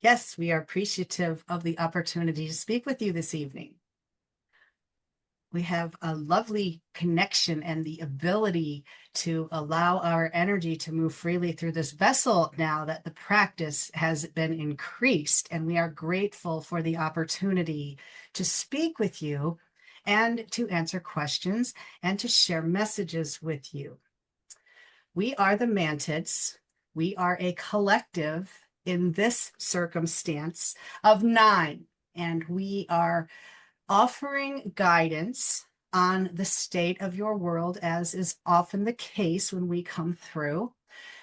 Yes, we are appreciative of the opportunity to speak with you this evening. We have a lovely connection and the ability to allow our energy to move freely through this vessel now that the practice has been increased. And we are grateful for the opportunity to speak with you and to answer questions and to share messages with you. We are the Mantids. We are a collective in this circumstance of 9, and we are offering guidance on the state of your world, as is often the case when we come through.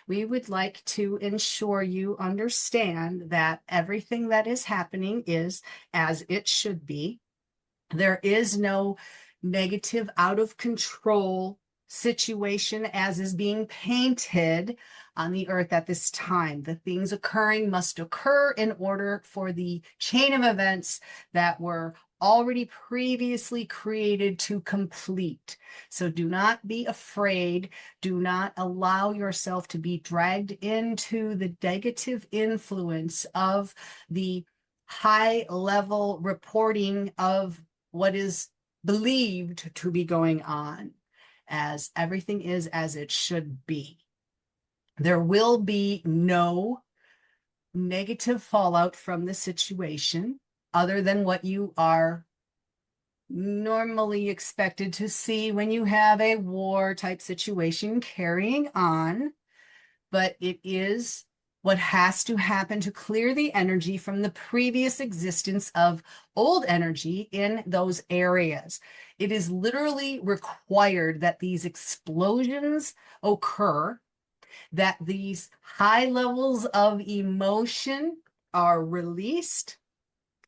We would like to ensure you understand that everything that is happening is as it should be. There is no negative, out of control situation as is being painted on the earth at this time. The things occurring must occur in order for the chain of events that were already previously created to complete. So do not be afraid. Do not allow yourself to be dragged into the negative influence of the high level reporting of what is believed to be going on, as everything is as it should be. There will be no negative fallout from the situation other than what you are normally expected to see when you have a war type situation carrying on. But it is what has to happen to clear the energy from the previous existence of old energy in those areas. It is literally required that these explosions occur, that these high levels of emotion are released,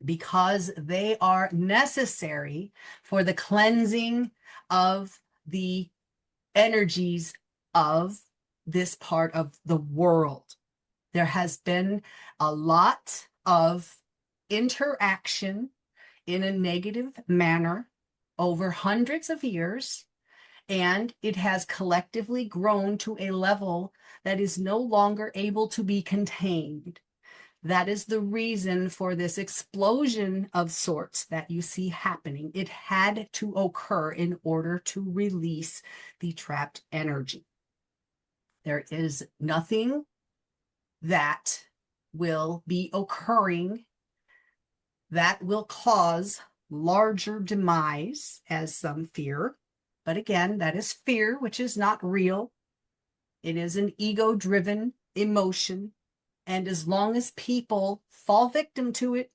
because they are necessary for the cleansing of the energies of this part of the world. There has been a lot of interaction in a negative manner over hundreds of years, and it has collectively grown to a level that is no longer able to be contained. That is the reason for this explosion of sorts that you see happening. It had to occur in order to release the trapped energy. There is nothing that will be occurring that will cause larger demise, as some fear. But again, that is fear, which is not real. It is an ego-driven emotion. And as long as people fall victim to it,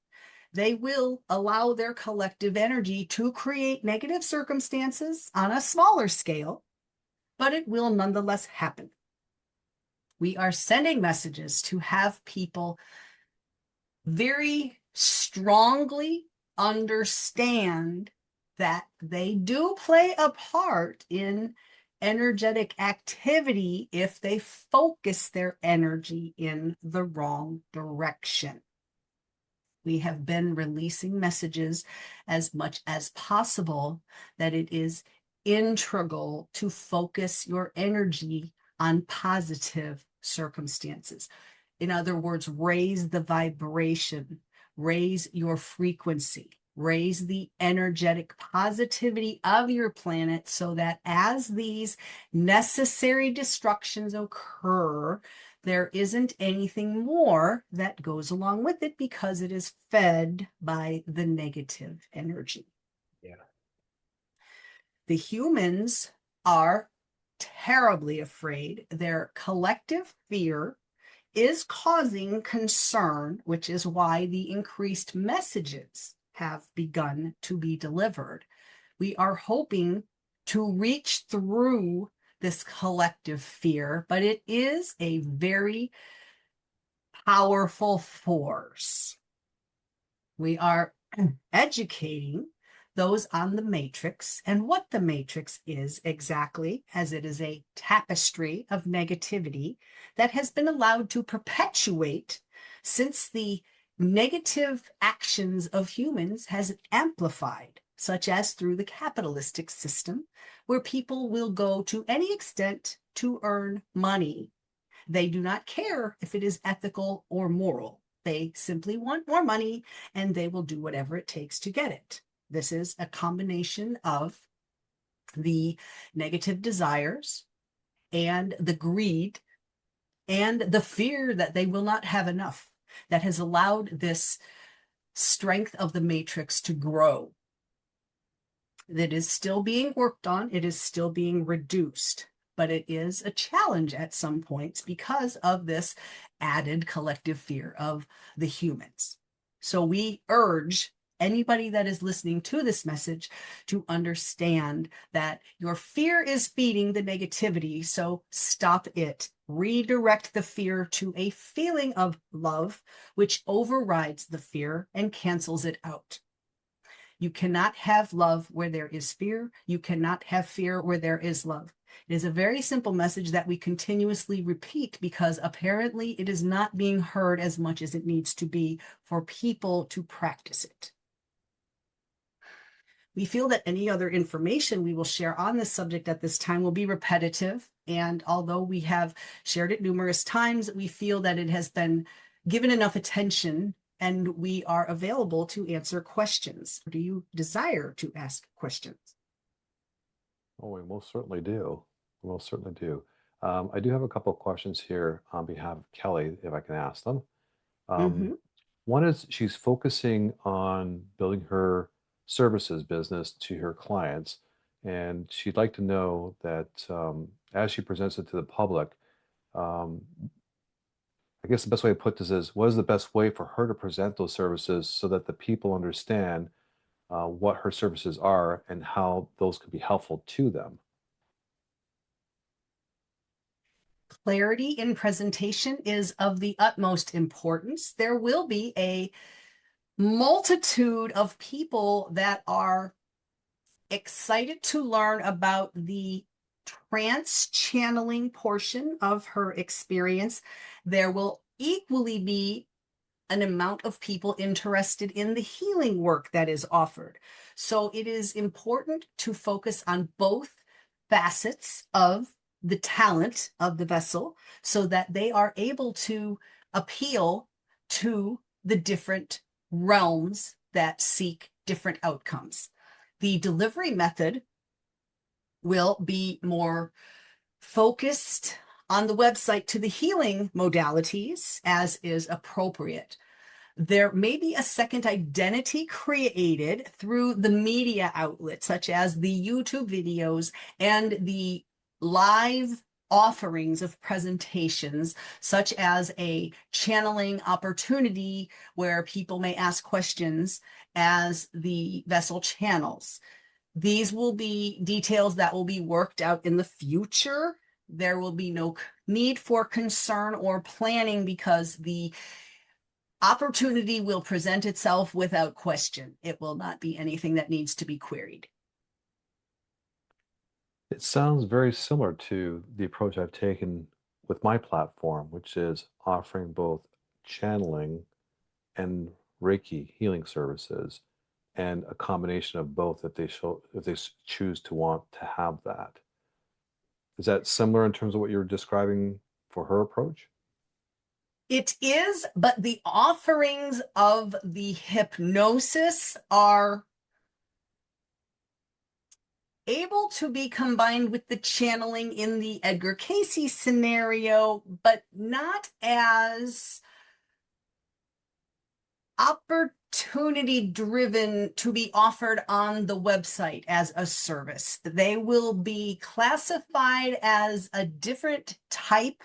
they will allow their collective energy to create negative circumstances on a smaller scale, but it will nonetheless happen. We are sending messages to have people very strongly understand that they do play a part in energetic activity if they focus their energy in the wrong direction. We have been releasing messages as much as possible that it is integral to focus your energy on positive circumstances. In other words, raise the vibration, raise your frequency, raise the energetic positivity of your planet, so that as these necessary destructions occur, there isn't anything more that goes along with it, because it is fed by the negative energy. Yeah. The humans are terribly afraid. Their collective fear is causing concern, which is why the increased messages have begun to be delivered. We are hoping to reach through this collective fear, but it is a very powerful force. We are educating those on the matrix and what the matrix is exactly, as it is a tapestry of negativity that has been allowed to perpetuate since the negative actions of humans has amplified, such as through the capitalistic system, where people will go to any extent to earn money. They do not care if it is ethical or moral. They simply want more money and they will do whatever it takes to get it. This is a combination of the negative desires and the greed and the fear that they will not have enough that has allowed this strength of the matrix to grow. That is still being worked on. It is still being reduced, but it is a challenge at some points because of this added collective fear of the humans. So we urge anybody that is listening to this message to understand that your fear is feeding the negativity. So stop it. Redirect the fear to a feeling of love, which overrides the fear and cancels it out. You cannot have love where there is fear. You cannot have fear where there is love. It is a very simple message that we continuously repeat because apparently it is not being heard as much as it needs to be for people to practice it. We feel that any other information we will share on this subject at this time will be repetitive. And although we have shared it numerous times, we feel that it has been given enough attention and we are available to answer questions. Do you desire to ask questions? Oh, we most certainly do. We most certainly do. I do have a couple of questions here on behalf of Kelie, if I can ask them. Um, Mm-hmm. One is she's focusing on building her services business to her clients, and she'd like to know that as she presents it to the public, um, I guess the best way to put this is, what is the best way for her to present those services so that the people understand what her services are and how those could be helpful to them? Clarity in presentation is of the utmost importance. There will be a multitude of people that are excited to learn about the trance channeling portion of her experience. There will equally be an amount of people interested in the healing work that is offered. So it is important to focus on both facets of the talent of the vessel so that they are able to appeal to the different realms that seek different outcomes. The delivery method will be more focused on the website to the healing modalities as is appropriate. There may be a second identity created through the media outlets, such as the YouTube videos and the live offerings of presentations, such as a channeling opportunity where people may ask questions as the vessel channels. These will be details that will be worked out in the future. There will be no need for concern or planning because the opportunity will present itself without question. It will not be anything that needs to be queried. It sounds very similar to the approach I've taken with my platform, which is offering both channeling and Reiki healing services, and a combination of both if they choose to want to have that. Is that similar in terms of what you're describing for her approach? It is, but the offerings of the hypnosis are able to be combined with the channeling in the Edgar Cayce scenario, but not as opportunity driven to be offered on the website as a service. They will be classified as a different type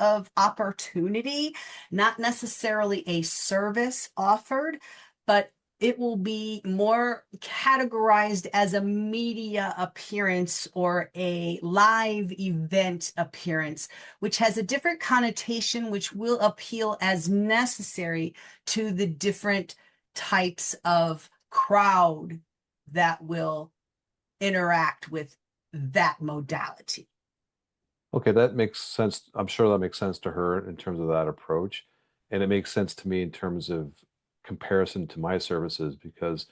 of opportunity, not necessarily a service offered, but it will be more categorized as a media appearance or a live event appearance, which has a different connotation, which will appeal as necessary to the different types of crowd that will interact with that modality. Okay, that makes sense. I'm sure that makes sense to her in terms of that approach. And it makes sense to me in terms of comparison to my services because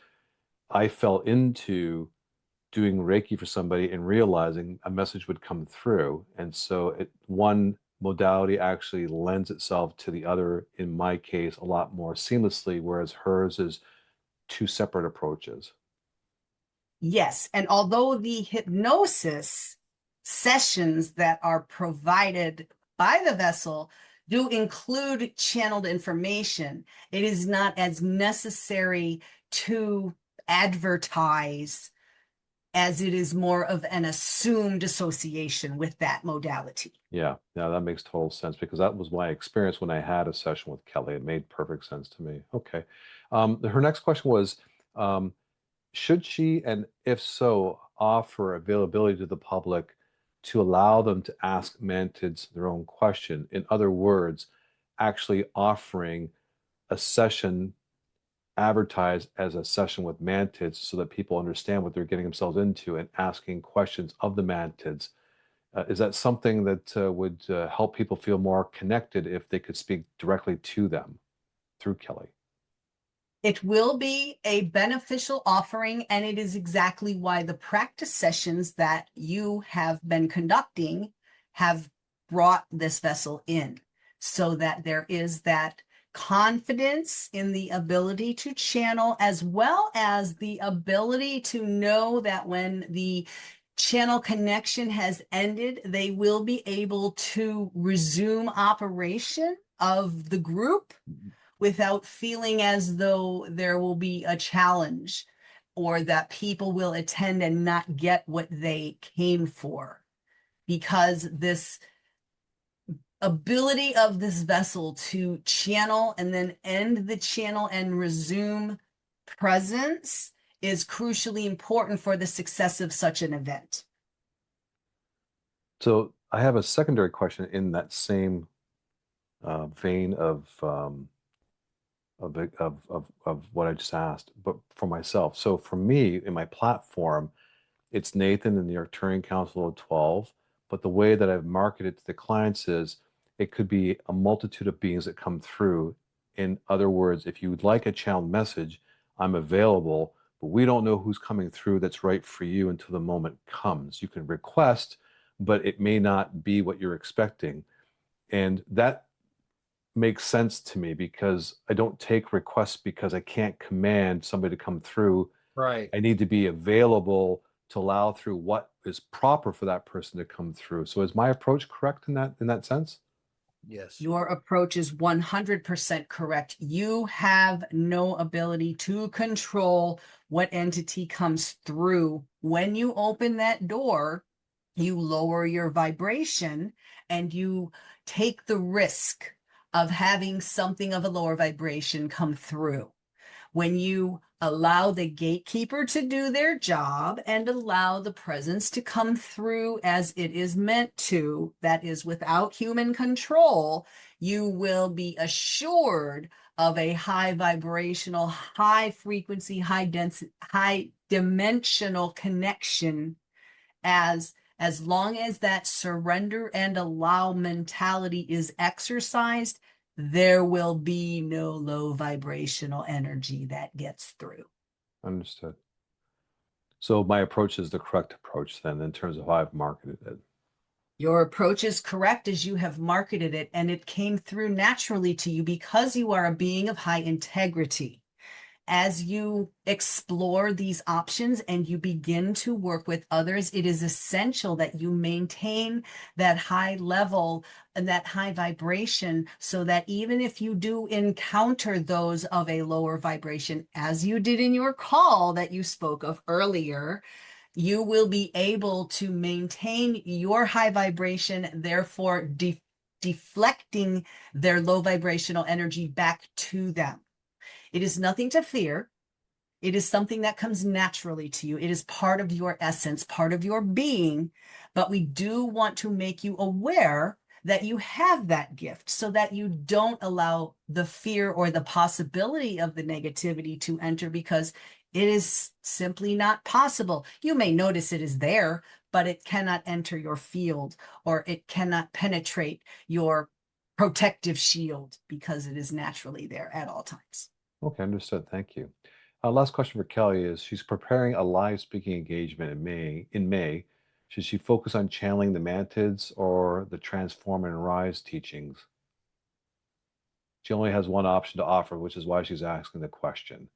I fell into doing Reiki for somebody and realizing a message would come through. And so one modality actually lends itself to the other, in my case, a lot more seamlessly, whereas hers is two separate approaches. Yes. And although the hypnosis sessions that are provided by the vessel do include channeled information, it is not as necessary to advertise as it is more of an assumed association with that modality. Yeah, yeah, that makes total sense because that was my experience when I had a session with Kelie. It made perfect sense to me. Okay. Her next question was, um, should she, and if so, offer availability to the public to allow them to ask Mantids their own question? In other words, actually offering a session advertised as a session with Mantids so that people understand what they're getting themselves into and asking questions of the Mantids. Is that something that would help people feel more connected if they could speak directly to them through Kelie? It will be a beneficial offering, and it is exactly why the practice sessions that you have been conducting have brought this vessel in, so that there is that confidence in the ability to channel, as well as the ability to know that when the channel connection has ended, they will be able to resume operation of the group without feeling as though there will be a challenge or that people will attend and not get what they came for. Because this ability of this vessel to channel and then end the channel and resume presence is crucially important for the success of such an event. So I have a secondary question in that same vein of what I just asked, but for myself. So for me, in my platform, it's Nathan and the Arcturian Council of 12. But the way that I've marketed to the clients is it could be a multitude of beings that come through. In other words, if you would like a channeled message, I'm available, but we don't know who's coming through that's right for you until the moment comes. You can request, but it may not be what you're expecting. And that makes sense to me because I don't take requests because I can't command somebody to come through. Right. I need to be available to allow through what is proper for that person to come through. So is my approach correct in that sense? Yes. Your approach is 100% correct. You have no ability to control what entity comes through. When you open that door, you lower your vibration and you take the risk of having something of a lower vibration come through. When you allow the gatekeeper to do their job and allow the presence to come through as it is meant to, that is without human control, you will be assured of a high vibrational, high frequency, high density, high dimensional connection as long as that surrender and allow mentality is exercised, there will be no low vibrational energy that gets through. Understood. So my approach is the correct approach then in terms of how I've marketed it. Your approach is correct as you have marketed it, and it came through naturally to you because you are a being of high integrity. As you explore these options and you begin to work with others, it is essential that you maintain that high level and that high vibration so that even if you do encounter those of a lower vibration, as you did in your call that you spoke of earlier, you will be able to maintain your high vibration, therefore deflecting their low vibrational energy back to them. It is nothing to fear. It is something that comes naturally to you. It is part of your essence, part of your being. But we do want to make you aware that you have that gift so that you don't allow the fear or the possibility of the negativity to enter because it is simply not possible. You may notice it is there, but it cannot enter your field or it cannot penetrate your protective shield because it is naturally there at all times. Okay, understood. Thank you. Last question for Kelie is she's preparing a live speaking engagement in May. Should she focus on channeling the Mantids or the Transform and Rise teachings? She only has one option to offer, which is why she's asking the question.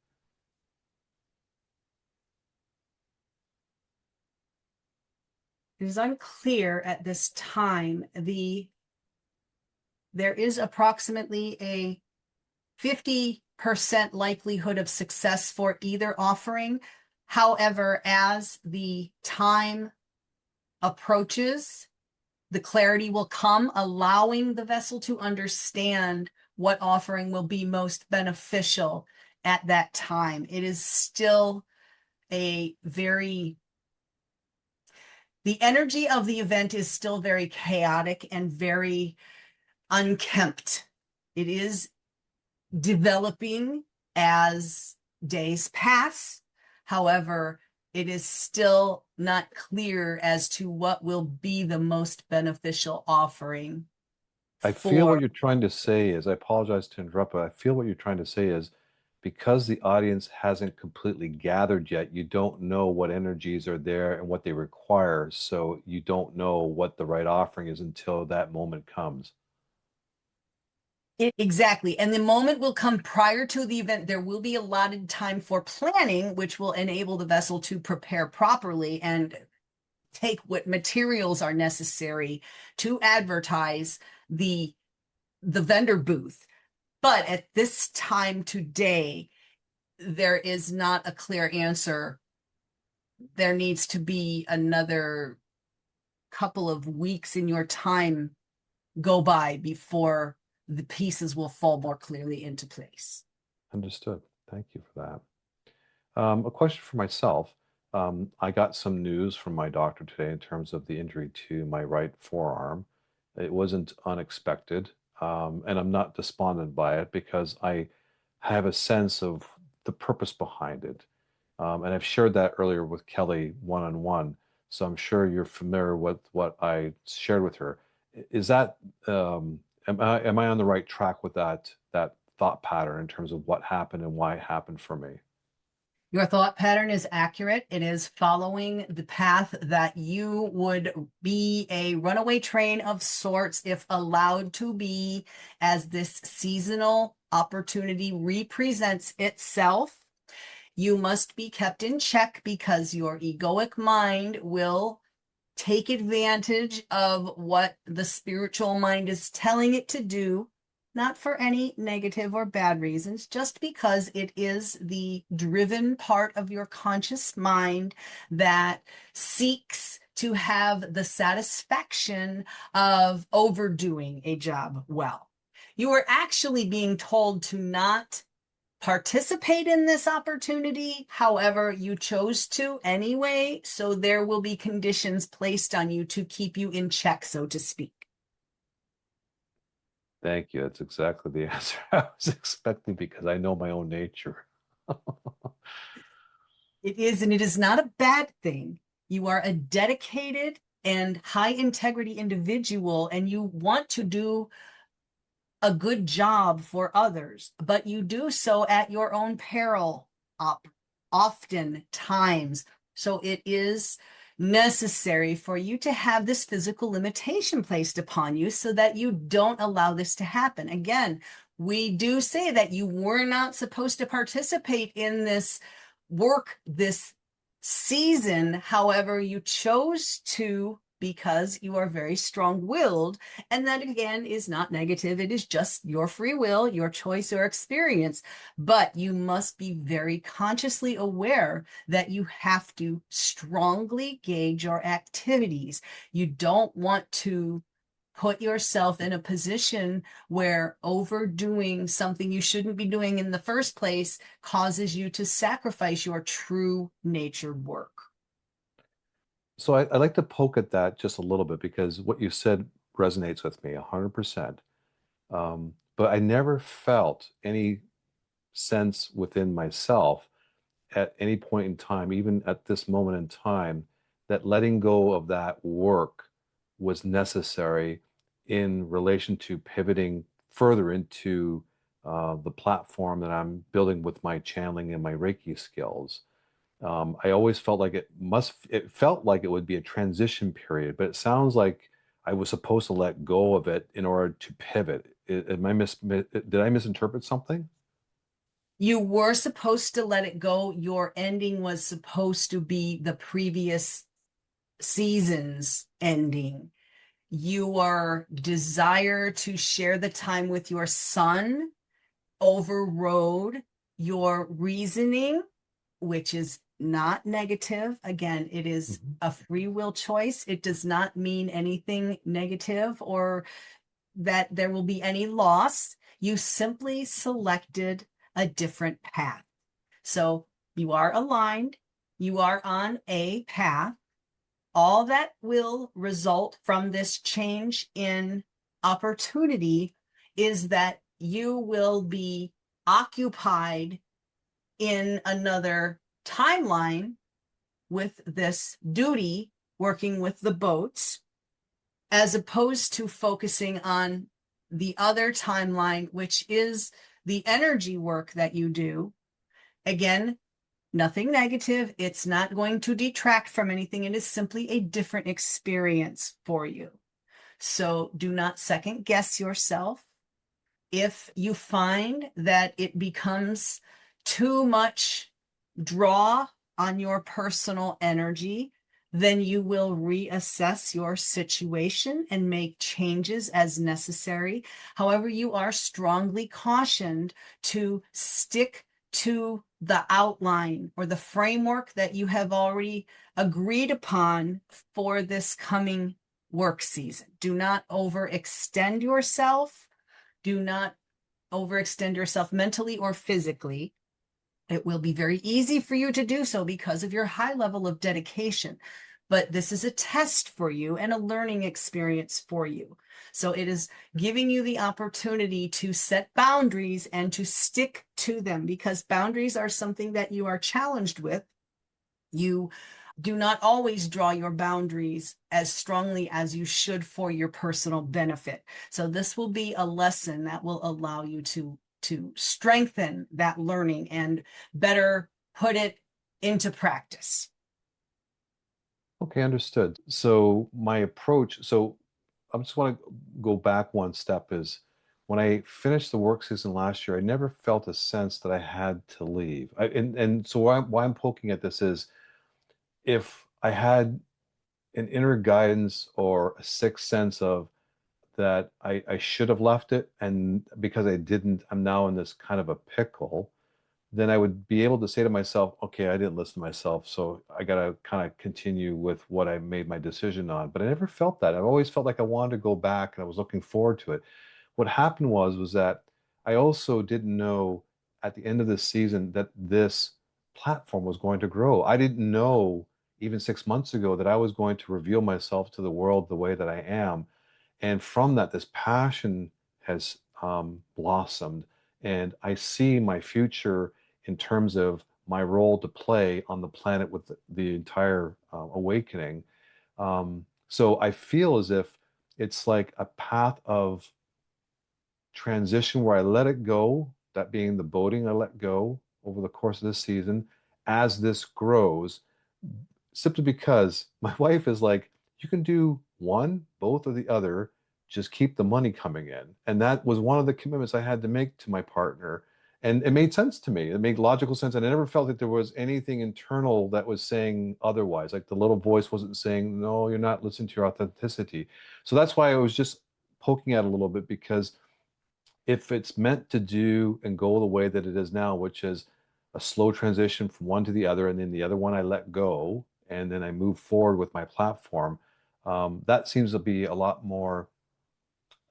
It is unclear at this time. There is approximately a 50% likelihood of success for either offering. However, as the time approaches, the clarity will come, allowing the vessel to understand what offering will be most beneficial at that time. It is still a very, the energy of the event is still very chaotic and very unkempt. It is developing as days pass. However, it is still not clear as to what will be the most beneficial offering I feel what for you're trying to say is, I apologize to interrupt, but I feel what you're trying to say is because the audience hasn't completely gathered yet, you don't know what energies are there and what they require. So you don't know what the right offering is until that moment comes. Exactly. And the moment will come prior to the event. There will be allotted time for planning, which will enable the vessel to prepare properly and take what materials are necessary to advertise the vendor booth. But at this time today, there is not a clear answer. There needs to be another couple of weeks in your time go by before the pieces will fall more clearly into place. Understood. Thank you for that. A question for myself. I got some news from my doctor today in terms of the injury to my right forearm. It wasn't unexpected, and I'm not despondent by it because I have a sense of the purpose behind it. And I've shared that earlier with Kelie one-on-one, so I'm sure you're familiar with what I shared with her. Is that am I on the right track with that thought pattern in terms of what happened and why it happened for me? Your thought pattern is accurate. It is following the path that you would be a runaway train of sorts if allowed to be, as this seasonal opportunity represents itself. You must be kept in check because your egoic mind will take advantage of what the spiritual mind is telling it to do, not for any negative or bad reasons, just because it is the driven part of your conscious mind that seeks to have the satisfaction of overdoing a job well. You are actually being told to not participate in this opportunity. However, you chose to anyway, so there will be conditions placed on you to keep you in check, so to speak. Thank you. That's exactly the answer I was expecting because I know my own nature. It is, and it is not a bad thing. You are a dedicated and high integrity individual, and you want to do a good job for others, but you do so at your own peril, often times. So it is necessary for you to have this physical limitation placed upon you so that you don't allow this to happen. Again, we do say that you were not supposed to participate in this work this season. However, you chose to because you are very strong-willed, and that again is not negative. It is just your free will, your choice or experience. But you must be very consciously aware that you have to strongly gauge your activities. You don't want to put yourself in a position where overdoing something you shouldn't be doing in the first place causes you to sacrifice your true nature work. So I like to poke at that just a little bit because what you said resonates with me 100%. But I never felt any sense within myself at any point in time, even at this moment in time, that letting go of that work was necessary in relation to pivoting further into the platform that I'm building with my channeling and my Reiki skills. I always felt like it felt like it would be a transition period, but it sounds like I was supposed to let go of it in order to pivot. Did I misinterpret something? You were supposed to let it go. Your ending was supposed to be the previous season's ending. Your desire to share the time with your son overrode your reasoning, which is not negative. Again, it is Mhm. a free will choice. It does not mean anything negative or that there will be any loss. You simply selected a different path. So you are aligned, you are on a path. All that will result from this change in opportunity is that you will be occupied in another timeline with this duty working with the boats, as opposed to focusing on the other timeline, which is the energy work that you do. Again, nothing negative. It's not going to detract from anything. It is simply a different experience for you. So do not second guess yourself. If you find that it becomes too much draw on your personal energy, then you will reassess your situation and make changes as necessary. However, you are strongly cautioned to stick to the outline or the framework that you have already agreed upon for this coming work season. Do not overextend yourself. Do not overextend yourself mentally or physically. It will be very easy for you to do so because of your high level of dedication. But this is a test for you and a learning experience for you. So it is giving you the opportunity to set boundaries and to stick to them, because boundaries are something that you are challenged with. You do not always draw your boundaries as strongly as you should for your personal benefit. So this will be a lesson that will allow you to strengthen that learning and better put it into practice. Okay, understood. So my approach, so I just want to go back one step is when I finished the work season last year, I never felt a sense that I had to leave. And so why I'm poking at this is if I had an inner guidance or a sixth sense of that I should have left it, and because I didn't, I'm now in this kind of a pickle, then I would be able to say to myself, okay, I didn't listen to myself, so I got to kind of continue with what I made my decision on. But I never felt that. I've always felt like I wanted to go back and I was looking forward to it. What happened was that I also didn't know at the end of this season that this platform was going to grow. I didn't know even 6 months ago that I was going to reveal myself to the world the way that I am. And from that, this passion has blossomed. And I see my future in terms of my role to play on the planet with the entire awakening. So I feel as if it's like a path of transition where I let it go, that being the boating I let go over the course of this season as this grows, simply because my wife is like, you can do one, both, or the other, just keep the money coming in. And that was one of the commitments I had to make to my partner. And it made sense to me. It made logical sense. And I never felt that there was anything internal that was saying otherwise. Like the little voice wasn't saying, no, you're not listening to your authenticity. So that's why I was just poking at it a little bit, because if it's meant to do and go the way that it is now, which is a slow transition from one to the other, and then the other one I let go, and then I move forward with my platform, that seems to be a lot more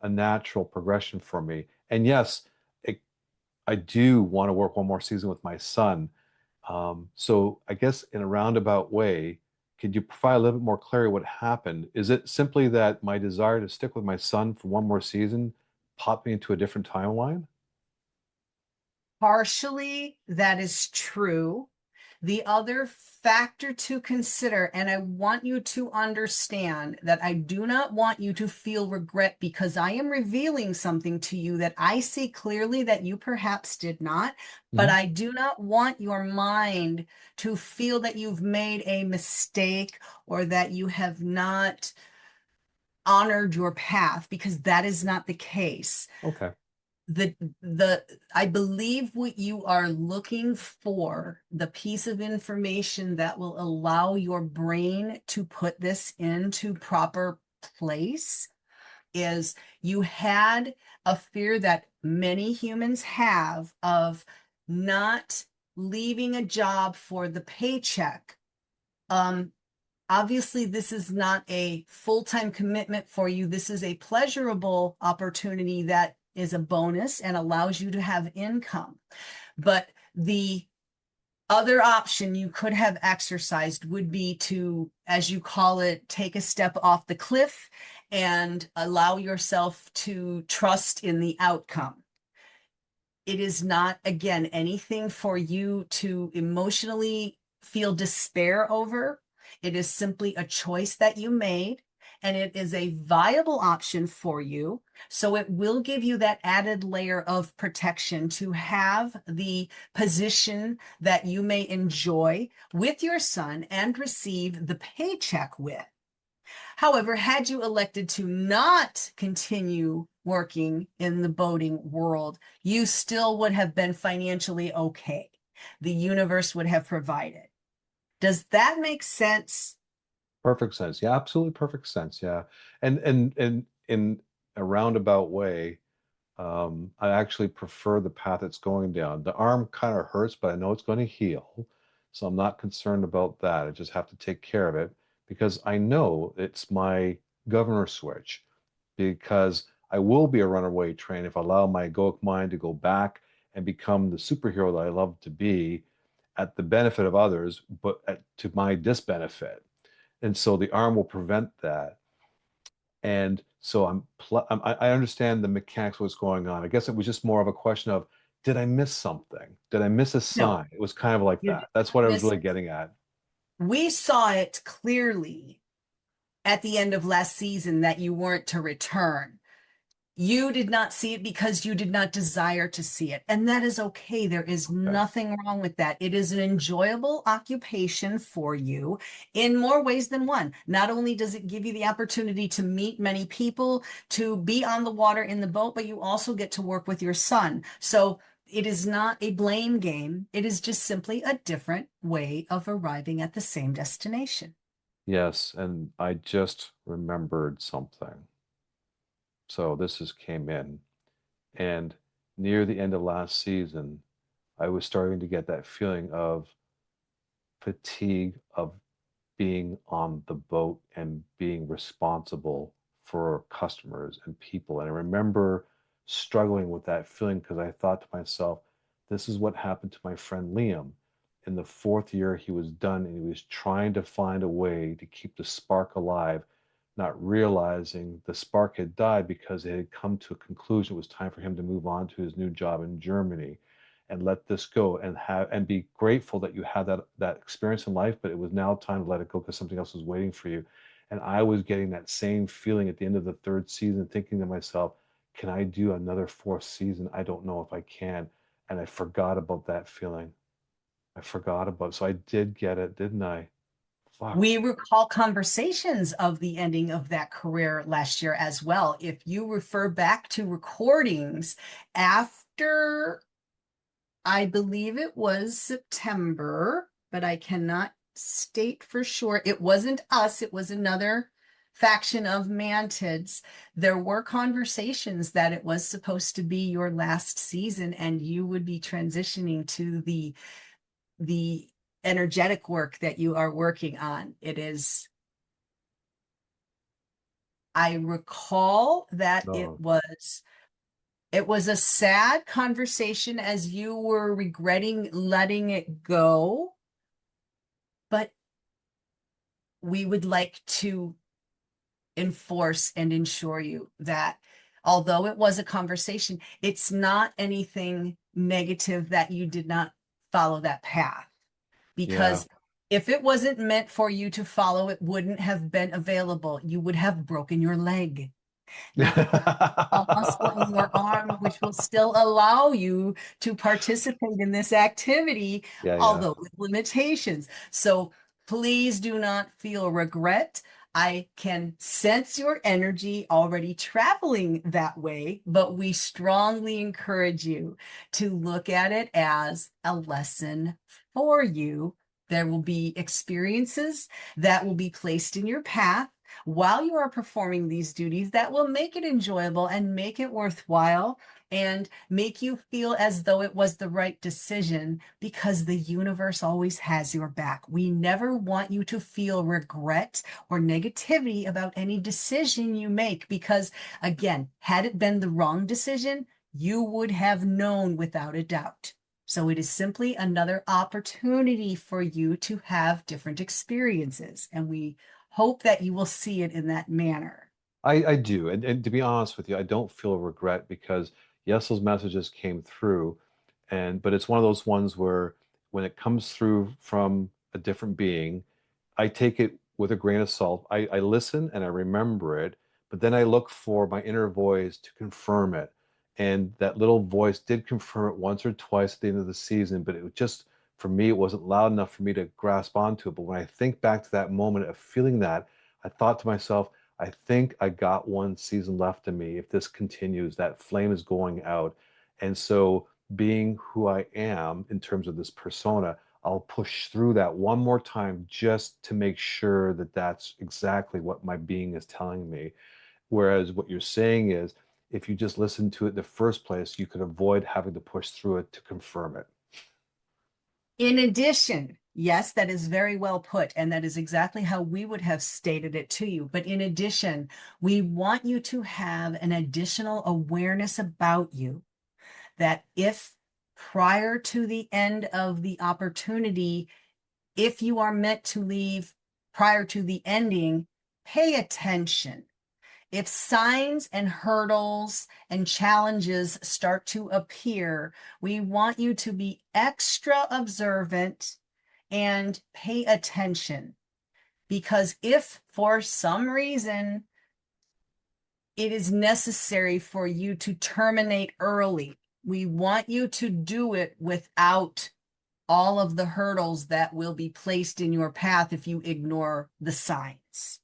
a natural progression for me. And yes, it, I do want to work one more season with my son. So I guess in a roundabout way, could you provide a little bit more clarity what happened? Is it simply that my desire to stick with my son for one more season popped me into a different timeline? Partially, that is true. The other factor to consider, and I want you to understand that I do not want you to feel regret because I am revealing something to you that I see clearly that you perhaps did not, but Mhm. I do not want your mind to feel that you've made a mistake or that you have not honored your path because that is not the case. Okay. The I believe what you are looking for, the piece of information that will allow your brain to put this into proper place, is you had a fear that many humans have of not leaving a job for the paycheck. Um, Obviously, this is not a full-time commitment for you. This is a pleasurable opportunity that is a bonus and allows you to have income. But the other option you could have exercised would be to, as you call it, take a step off the cliff and allow yourself to trust in the outcome. It is not, again, anything for you to emotionally feel despair over. It is simply a choice that you made, and it is a viable option for you. So it will give you that added layer of protection to have the position that you may enjoy with your son and receive the paycheck with. However, had you elected to not continue working in the boating world, you still would have been financially okay. The universe would have provided. Does that make sense? Perfect sense. Yeah, absolutely perfect sense. Yeah. And in a roundabout way, I actually prefer the path it's going down. The arm kind of hurts, but I know it's going to heal. So I'm not concerned about that. I just have to take care of it because I know it's my governor switch because I will be a runaway train if I allow my egoic mind to go back and become the superhero that I love to be at the benefit of others, but to my disbenefit. And so the arm will prevent that. And so I understand the mechanics of what's going on. I guess it was just more of a question of, did I miss something? Did I miss a No, sign? It was kind of like you did that. That's what not I was miss really it. getting at. We saw it clearly at the end of last season that you weren't to return. You did not see it because you did not desire to see it. And that is okay. There is Okay. nothing wrong with that. It is an enjoyable occupation for you in more ways than one. Not only does it give you the opportunity to meet many people, to be on the water in the boat, but you also get to work with your son. So it is not a blame game. It is just simply a different way of arriving at the same destination. Yes, and I just remembered something. So this just came in. And near the end of last season, I was starting to get that feeling of fatigue of being on the boat and being responsible for customers and people. And I remember struggling with that feeling because I thought to myself, this is what happened to my friend Liam. In the fourth year, he was done and he was trying to find a way to keep the spark alive, not realizing the spark had died because it had come to a conclusion. It was time for him to move on to his new job in Germany and let this go and have and be grateful that you had that experience in life, but it was now time to let it go because something else was waiting for you. And I was getting that same feeling at the end of the third season, thinking to myself, can I do another fourth season? I don't know if I can. And I forgot about that feeling. I forgot about, so I did get it, didn't I? Fuck. We recall conversations of the ending of that career last year as well. If you refer back to recordings after, I believe it was September, but I cannot state for sure. It wasn't us, it was another faction of Mantids. There were conversations that it was supposed to be your last season and you would be transitioning to the energetic work that you are working on. It is, I recall that No. it was a sad conversation as you were regretting letting it go, but we would like to enforce and ensure you that although it was a conversation, it's not anything negative that you did not follow that path. Yeah. because if it wasn't meant for you to follow, it wouldn't have been available. You would have broken your leg. Now, a muscle in your arm, which will still allow you to participate in this activity, Yeah, yeah. although with limitations. So please do not feel regret. I can sense your energy already traveling that way, but we strongly encourage you to look at it as a lesson for you. There will be experiences that will be placed in your path while you are performing these duties that will make it enjoyable and make it worthwhile and make you feel as though it was the right decision because the universe always has your back. We never want you to feel regret or negativity about any decision you make because, again, had it been the wrong decision, you would have known without a doubt. So it is simply another opportunity for you to have different experiences. And we hope that you will see it in that manner. I do. And to be honest with you, I don't feel regret because yes, those messages came through, but it's one of those ones where when it comes through from a different being, I take it with a grain of salt. I listen and I remember it, but then I look for my inner voice to confirm it. And that little voice did confirm it once or twice at the end of the season, but it was just, for me, it wasn't loud enough for me to grasp onto it. But when I think back to that moment of feeling that, I thought to myself, I think I got one season left in me. If this continues, that flame is going out. And so, being who I am in terms of this persona, I'll push through that one more time just to make sure that that's exactly what my being is telling me. Whereas what you're saying is, if you just listen to it in the first place, you could avoid having to push through it to confirm it. In addition, yes, that is very well put, and that is exactly how we would have stated it to you. But in addition, we want you to have an additional awareness about you that if prior to the end of the opportunity, if you are meant to leave prior to the ending, pay attention. If signs and hurdles and challenges start to appear, we want you to be extra observant and pay attention. Because if for some reason it is necessary for you to terminate early, we want you to do it without all of the hurdles that will be placed in your path if you ignore the signs.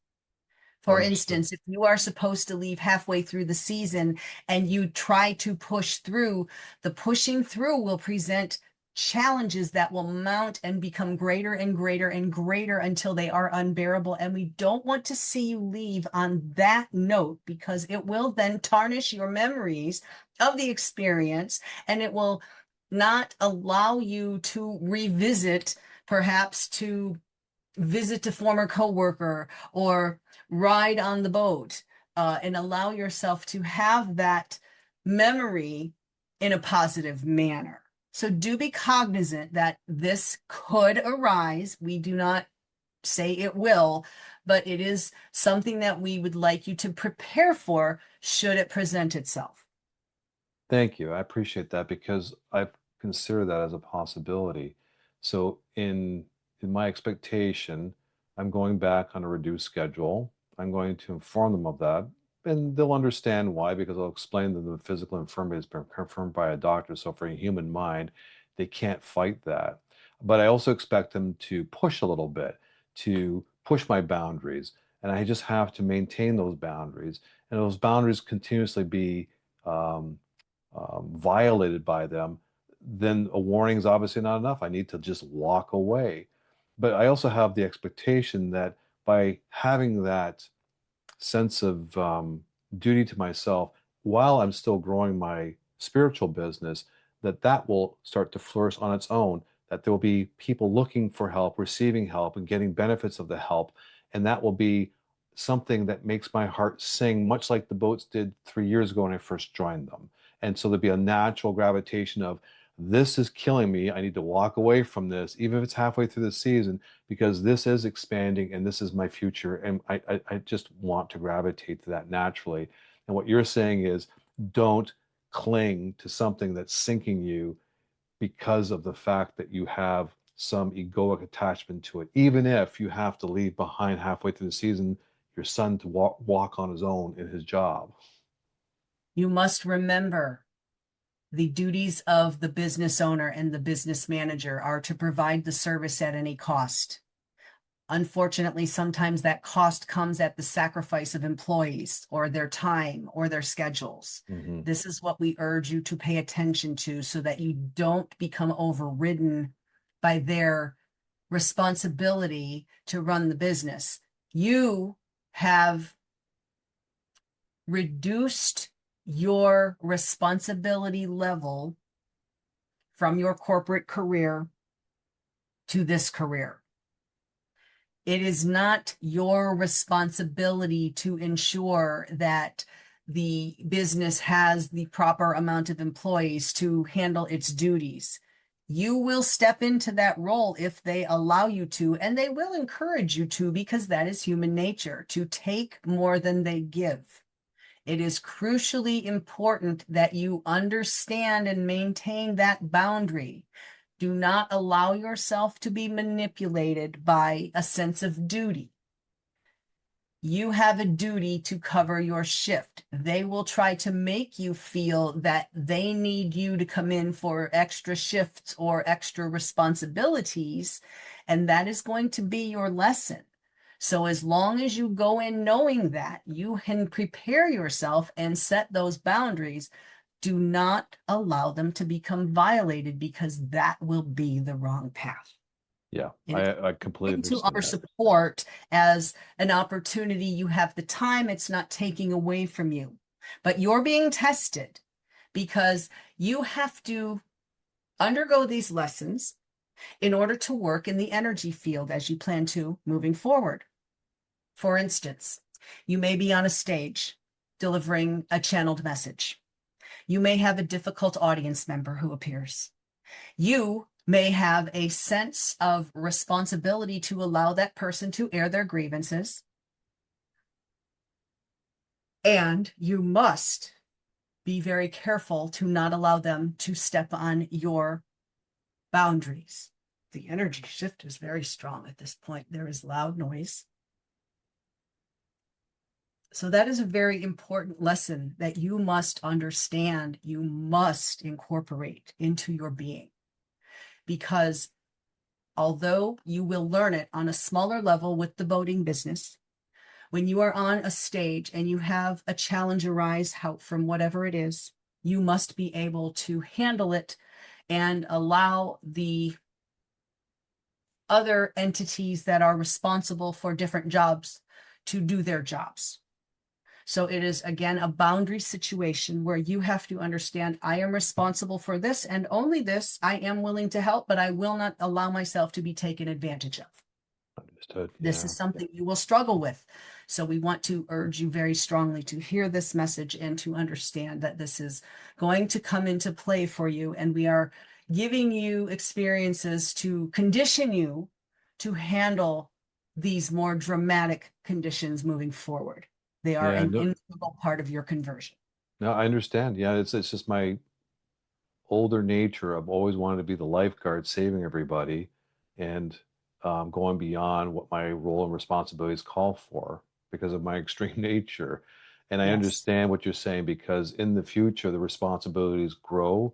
For Understood. instance, if you are supposed to leave halfway through the season and you try to push through, the pushing through will present challenges that will mount and become greater and greater and greater until they are unbearable. And we don't want to see you leave on that note because it will then tarnish your memories of the experience and it will not allow you to revisit, perhaps to visit a former coworker or ride on the boat and allow yourself to have that memory in a positive manner. So do be cognizant that this could arise. We do not say it will, but it is something that we would like you to prepare for should it present itself. Thank you. I appreciate that because I've considered that as a possibility. So in my expectation, I'm going back on a reduced schedule. I'm going to inform them of that, and they'll understand why because I'll explain that the physical infirmity has been confirmed by a doctor. So for a human mind, they can't fight that. But I also expect them to push a little bit, to push my boundaries, and I just have to maintain those boundaries, and those boundaries continuously be um, violated by them, then a warning is obviously not enough. I need to just walk away. But I also have the expectation that by having that sense of duty to myself while I'm still growing my spiritual business, that that will start to flourish on its own, that there will be people looking for help, receiving help, and getting benefits of the help. And that will be something that makes my heart sing, much like the boats did 3 years ago when I first joined them. And so there'll be a natural gravitation of, this is killing me. I need to walk away from this, even if it's halfway through the season, because this is expanding and this is my future. And I just want to gravitate to that naturally. And what you're saying is don't cling to something that's sinking you because of the fact that you have some egoic attachment to it, even if you have to leave behind halfway through the season your son to walk on his own in his job. You must remember the duties of the business owner and the business manager are to provide the service at any cost. Unfortunately, sometimes that cost comes at the sacrifice of employees or their time or their schedules. Hmm. This is what we urge you to pay attention to so that you don't become overridden by their responsibility to run the business. You have reduced your responsibility level from your corporate career to this career. It is not your responsibility to ensure that the business has the proper amount of employees to handle its duties. You will step into that role if they allow you to, and they will encourage you to, because that is human nature, to take more than they give. It is crucially important that you understand and maintain that boundary. Do not allow yourself to be manipulated by a sense of duty. You have a duty to cover your shift. They will try to make you feel that they need you to come in for extra shifts or extra responsibilities, and that is going to be your lesson. So as long as you go in knowing that, you can prepare yourself and set those boundaries. Do not allow them to become violated, because that will be the wrong path. Yeah, And I completely into understand our that. support as an opportunity. You have the time, it's not taking away from you, but you're being tested because you have to undergo these lessons in order to work in the energy field as you plan to moving forward. For instance, you may be on a stage delivering a channeled message. You may have a difficult audience member who appears. You may have a sense of responsibility to allow that person to air their grievances. And you must be very careful to not allow them to step on your boundaries. The energy shift is very strong at this point. There is loud noise. So that is a very important lesson that you must understand, you must incorporate into your being, because although you will learn it on a smaller level with the boating business, when you are on a stage and you have a challenge arise from whatever it is, you must be able to handle it and allow the other entities that are responsible for different jobs to do their jobs. So it is, again, a boundary situation where you have to understand, I am responsible for this and only this. I am willing to help, but I will not allow myself to be taken advantage of. Understood. This Yeah. is something you will struggle with. So we want to urge you very strongly to hear this message and to understand that this is going to come into play for you. And we are giving you experiences to condition you to handle these more dramatic conditions moving forward. They are Yeah, an no, integral part of your conversion. no, I understand. Yeah, it's just my older nature of always wanting to be the lifeguard saving everybody and going beyond what my role and responsibilities call for because of my extreme nature. And I Yes. understand what you're saying because in the future, the responsibilities grow,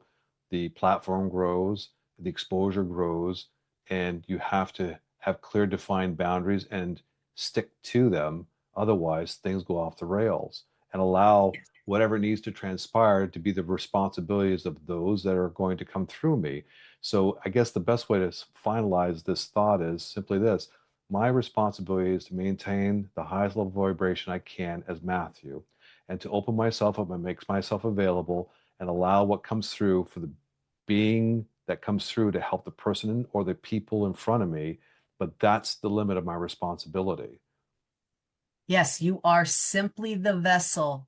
the platform grows, the exposure grows, and you have to have clear, defined boundaries and stick to them. Otherwise, things go off the rails and allow whatever needs to transpire to be the responsibilities of those that are going to come through me. So I guess the best way to finalize this thought is simply this. My responsibility is to maintain the highest level of vibration I can as Matthew and to open myself up and make myself available and allow what comes through for the being that comes through to help the person or the people in front of me. But that's the limit of my responsibility. Yes, you are simply the vessel.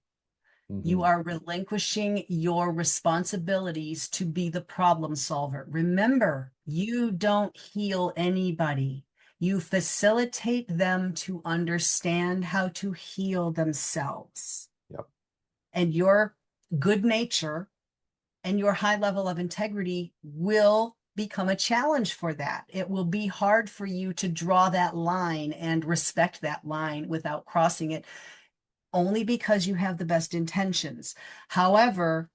You Hmm. are relinquishing your responsibilities to be the problem solver. Remember, you don't heal anybody. You facilitate them to understand how to heal themselves. Yep. And your good nature and your high level of integrity will become a challenge for that. It will be hard for you to draw that line and respect that line without crossing it, only because you have the best intentions. However,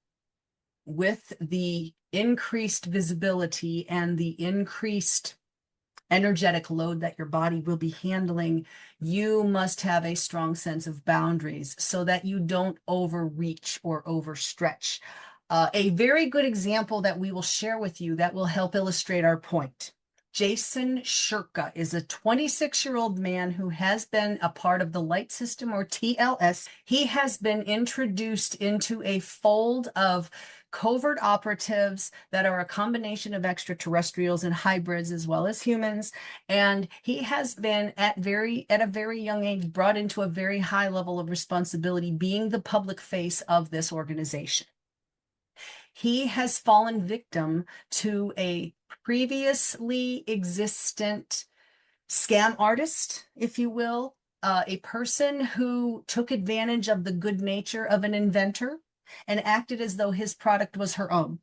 with the increased visibility and the increased energetic load that your body will be handling, you must have a strong sense of boundaries so that you don't overreach or overstretch. A very good example that we will share with you that will help illustrate our point. Jason Shirka is a 26-year-old man who has been a part of the light system, or TLS. He has been introduced into a fold of covert operatives that are a combination of extraterrestrials and hybrids as well as humans. And he has been at a very young age brought into a very high level of responsibility, being the public face of this organization. He has fallen victim to a previously existent scam artist, if you will, a person who took advantage of the good nature of an inventor and acted as though his product was her own.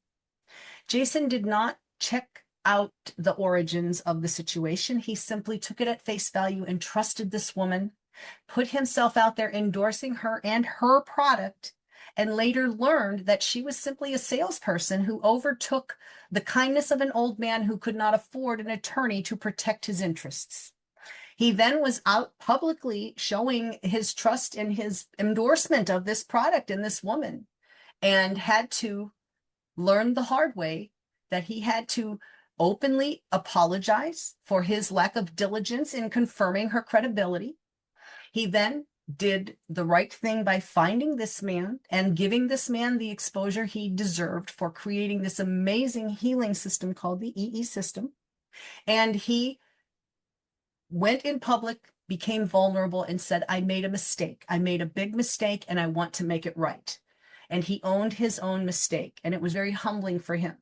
Jason did not check out the origins of the situation. He simply took it at face value and trusted this woman, put himself out there endorsing her and her product, and later learned that she was simply a salesperson who overtook the kindness of an old man who could not afford an attorney to protect his interests. He then was out publicly showing his trust in his endorsement of this product and this woman, and had to learn the hard way that he had to openly apologize for his lack of diligence in confirming her credibility. He then did the right thing by finding this man and giving this man the exposure he deserved for creating this amazing healing system called the EE system. And he went in public, became vulnerable, and said, I made a mistake. I made a big mistake and I want to make it right. And he owned his own mistake, and it was very humbling for him.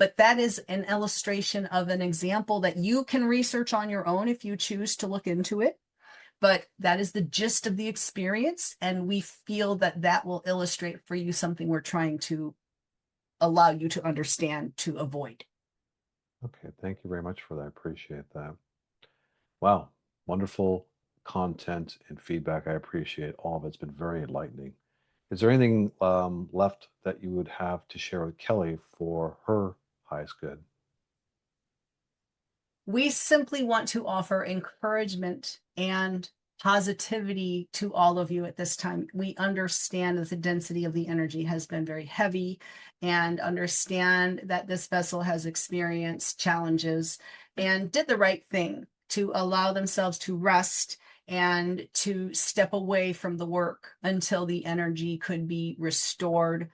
But that is an illustration of an example that you can research on your own if you choose to look into it. But that is the gist of the experience, and we feel that that will illustrate for you something we're trying to allow you to understand to avoid. Okay, thank you very much for that. I appreciate that. Wow, wonderful content and feedback. I appreciate all of it. It's been very enlightening. Is there anything left that you would have to share with Kelie for her highest good? We simply want to offer encouragement and positivity to all of you at this time. We understand that the density of the energy has been very heavy, and understand that this vessel has experienced challenges and did the right thing to allow themselves to rest and to step away from the work until the energy could be restored.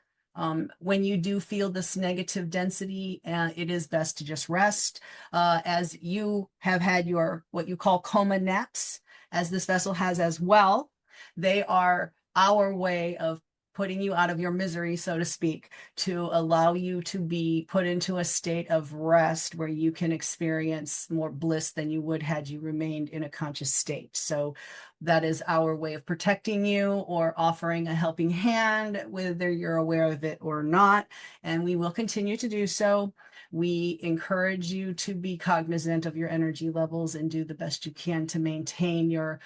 When you do feel this negative density, it is best to just rest. As you have had your what you call coma naps, as this vessel has as well, they are our way of putting you out of your misery, so to speak, to allow you to be put into a state of rest where you can experience more bliss than you would had you remained in a conscious state. So that is our way of protecting you or offering a helping hand, whether you're aware of it or not. And we will continue to do so. We encourage you to be cognizant of your energy levels and do the best you can to maintain your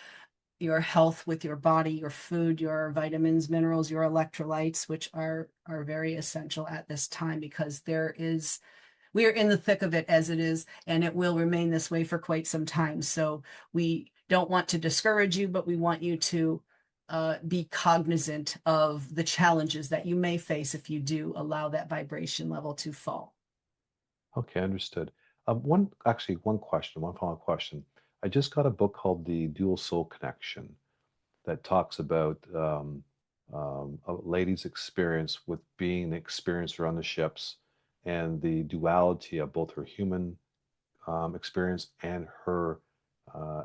health with your body, your food, your vitamins, minerals, your electrolytes, which are very essential at this time, because we are in the thick of it as it is, and it will remain this way for quite some time. So we don't want to discourage you, but we want you to be cognizant of the challenges that you may face if you do allow that vibration level to fall. Okay, understood. One question, one follow-up question. I just got a book called The Dual Soul Connection that talks about a lady's experience with being an experiencer on the ships and the duality of both her human experience and her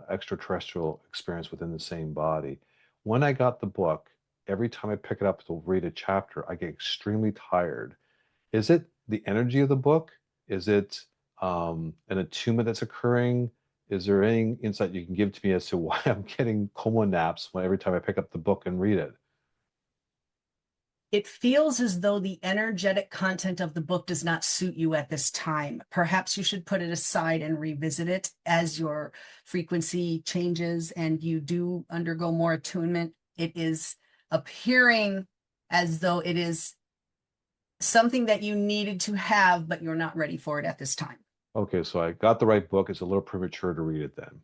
extraterrestrial experience within the same body. When I got the book, every time I pick it up to read a chapter, I get extremely tired. Is it the energy of the book? Is it an attunement that's occurring? Is there any insight you can give to me as to why I'm getting coma naps every time I pick up the book and read it? It feels as though the energetic content of the book does not suit you at this time. Perhaps you should put it aside and revisit it as your frequency changes and you do undergo more attunement. It is appearing as though it is something that you needed to have, but you're not ready for it at this time. Okay, so I got the right book. It's a little premature to read it then.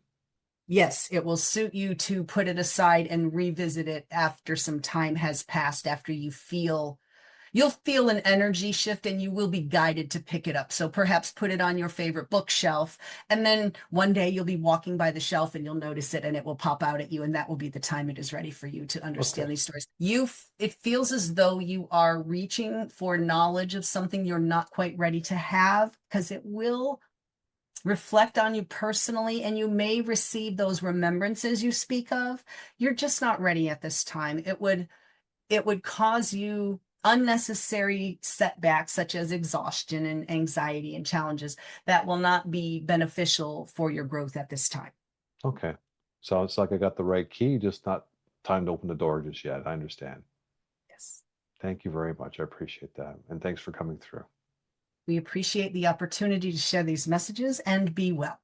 Yes, it will suit you to put it aside and revisit it after some time has passed, after you'll feel an energy shift and you will be guided to pick it up. So perhaps put it on your favorite bookshelf. And then one day you'll be walking by the shelf and you'll notice it and it will pop out at you. And that will be the time it is ready for you to Okay. understand these stories. It feels as though you are reaching for knowledge of something you're not quite ready to have, because it will reflect on you personally and you may receive those remembrances you speak of. You're just not ready at this time. It would cause you unnecessary setbacks such as exhaustion and anxiety and challenges that will not be beneficial for your growth at this time. Okay. So it's like I got the right key, just not time to open the door just yet. I understand. Yes. Thank you very much. I appreciate that. And thanks for coming through. We appreciate the opportunity to share these messages, and be well.